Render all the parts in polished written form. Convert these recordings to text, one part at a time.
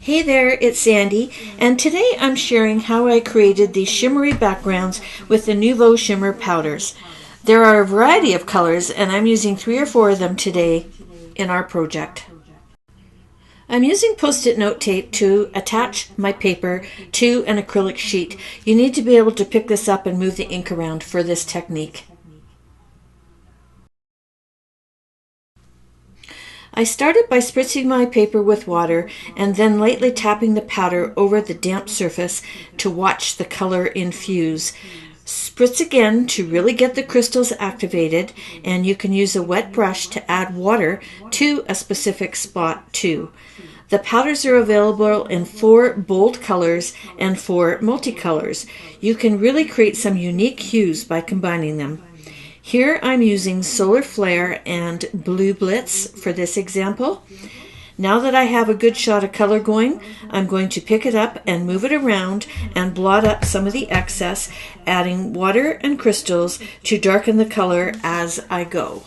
Hey there, it's Sandi, and today I'm sharing how I created these shimmery backgrounds with the Nuvo shimmer powders. There are a variety of colors, and I'm using 3 or 4 of them today in our project. I'm using Post-it note tape to attach my paper to an acrylic sheet. You need to be able to pick this up and move the ink around for this technique. I started by spritzing my paper with water and then lightly tapping the powder over the damp surface to watch the color infuse. Spritz again to really get the crystals activated, and you can use a wet brush to add water to a specific spot too. The powders are available in 4 bold colors and 4 multicolors. You can really create some unique hues by combining them. Here I'm using Solar Flare and Blue Blitz for this example. Now that I have a good shot of color going, I'm going to pick it up and move it around and blot up some of the excess, adding water and crystals to darken the color as I go.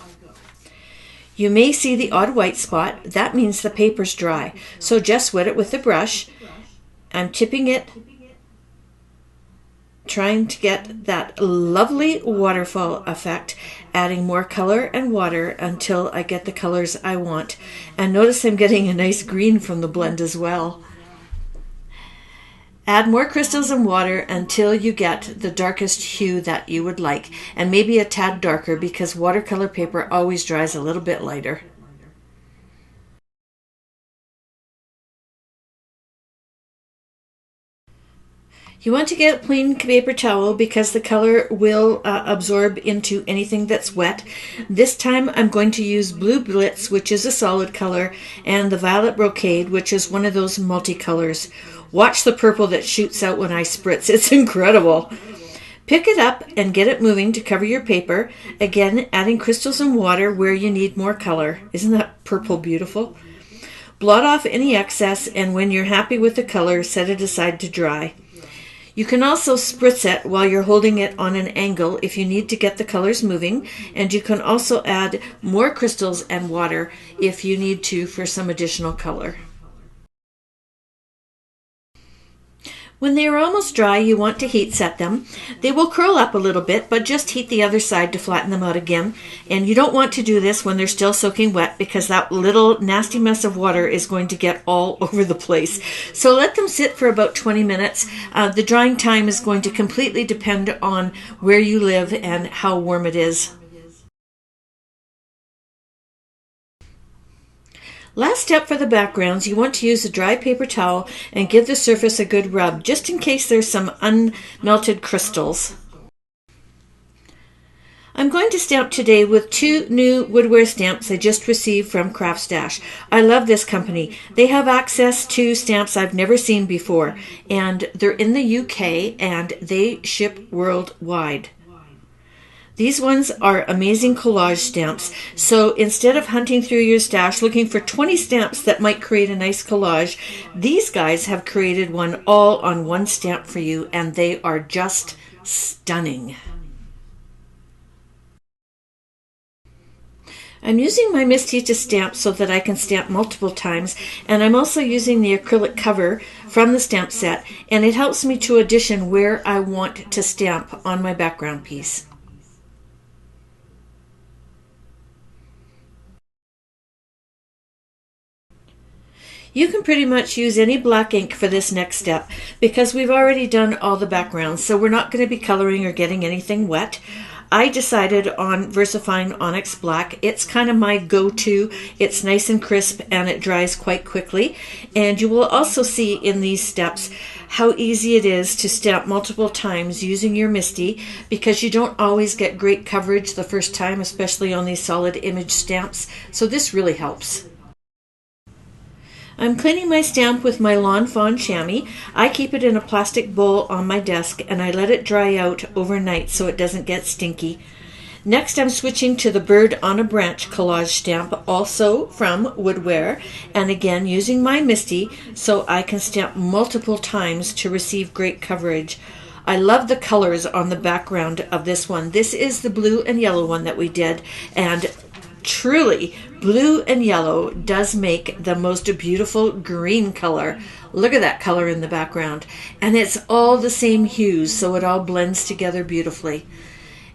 You may see the odd white spot. That means the paper's dry. So just wet it with the brush. I'm tipping it, trying to get that lovely waterfall effect, adding more color and water until I get the colors I want. And notice I'm getting a nice green from the blend as well. Add more crystals and water until you get the darkest hue that you would like, and maybe a tad darker because watercolor paper always dries a little bit lighter. You want to get a clean paper towel because the color will absorb into anything that's wet. This time I'm going to use Blue Blitz, which is a solid color, and the Violet Brocade, which is one of those multicolors. Watch the purple that shoots out when I spritz. It's incredible. Pick it up and get it moving to cover your paper. Again, adding crystals and water where you need more color. Isn't that purple beautiful? Blot off any excess, and when you're happy with the color, set it aside to dry. You can also spritz it while you're holding it on an angle if you need to get the colors moving, and you can also add more crystals and water if you need to for some additional color. When they are almost dry, you want to heat set them. They will curl up a little bit, but just heat the other side to flatten them out again. And you don't want to do this when they're still soaking wet because that little nasty mess of water is going to get all over the place. So let them sit for about 20 minutes. The drying time is going to completely depend on where you live and how warm it is. Last step for the backgrounds, you want to use a dry paper towel and give the surface a good rub, just in case there's some unmelted crystals. I'm going to stamp today with 2 new Woodware stamps I just received from Craft Stash. I love this company. They have access to stamps I've never seen before, and they're in the UK and they ship worldwide. These ones are amazing collage stamps, so instead of hunting through your stash looking for 20 stamps that might create a nice collage, these guys have created one all on one stamp for you, and they are just stunning. I'm using my MISTI to stamp so that I can stamp multiple times, and I'm also using the acrylic cover from the stamp set, and it helps me to audition where I want to stamp on my background piece. You can pretty much use any black ink for this next step because we've already done all the backgrounds, so we're not going to be coloring or getting anything wet. I decided on VersaFine Onyx Black. It's kind of my go-to. It's nice and crisp and it dries quite quickly. And you will also see in these steps how easy it is to stamp multiple times using your MISTI because you don't always get great coverage the first time, especially on these solid image stamps. So this really helps. I'm cleaning my stamp with my Lawn Fawn chamois. I keep it in a plastic bowl on my desk and I let it dry out overnight so it doesn't get stinky. Next I'm switching to the Bird on a Branch collage stamp, also from Woodware, and again using my MISTI so I can stamp multiple times to receive great coverage. I love the colors on the background of this one. This is the blue and yellow one that we did, and truly blue and yellow does make the most beautiful green color. Look at that color in the background. And it's all the same hues, so it all blends together beautifully.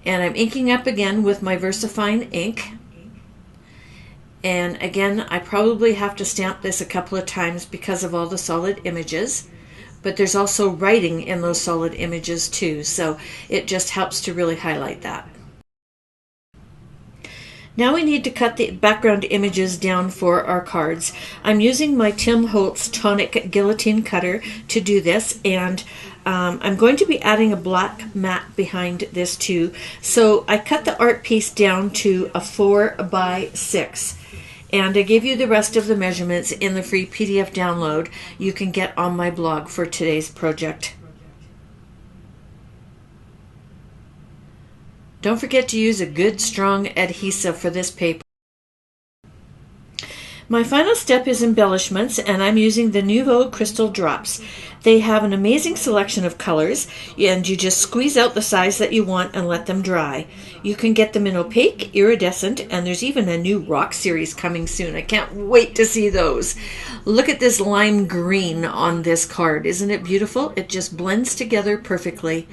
And I'm inking up again with my VersaFine ink. And again, I probably have to stamp this a couple of times because of all the solid images. But there's also writing in those solid images too, so it just helps to really highlight that. Now we need to cut the background images down for our cards. I'm using my Tim Holtz Tonic guillotine cutter to do this, and I'm going to be adding a black mat behind this too. So I cut the art piece down to a 4x6. And I gave you the rest of the measurements in the free PDF download you can get on my blog for today's project. Don't forget to use a good strong adhesive for this paper. My final step is embellishments, and I'm using the Nuvo crystal drops. They have an amazing selection of colors, and you just squeeze out the size that you want and let them dry. You can get them in opaque, iridescent, and there's even a new rock series coming soon. I can't wait to see those. Look at this lime green on this card. Isn't it beautiful? It just blends together perfectly.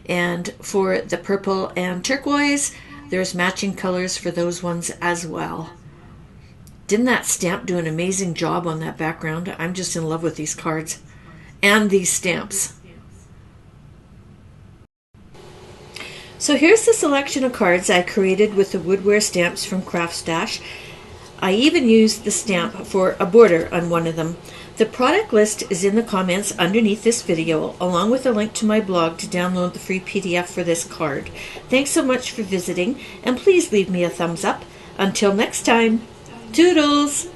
And for the purple and turquoise, there's matching colors for those ones as well. Didn't that stamp do an amazing job on that background? I'm just in love with these cards and these stamps. So here's the selection of cards I created with the Woodware stamps from Craft Stash. I even used the stamp for a border on one of them. The product list is in the comments underneath this video, along with a link to my blog to download the free PDF for this card. Thanks so much for visiting, and please leave me a thumbs up. Until next time, toodles!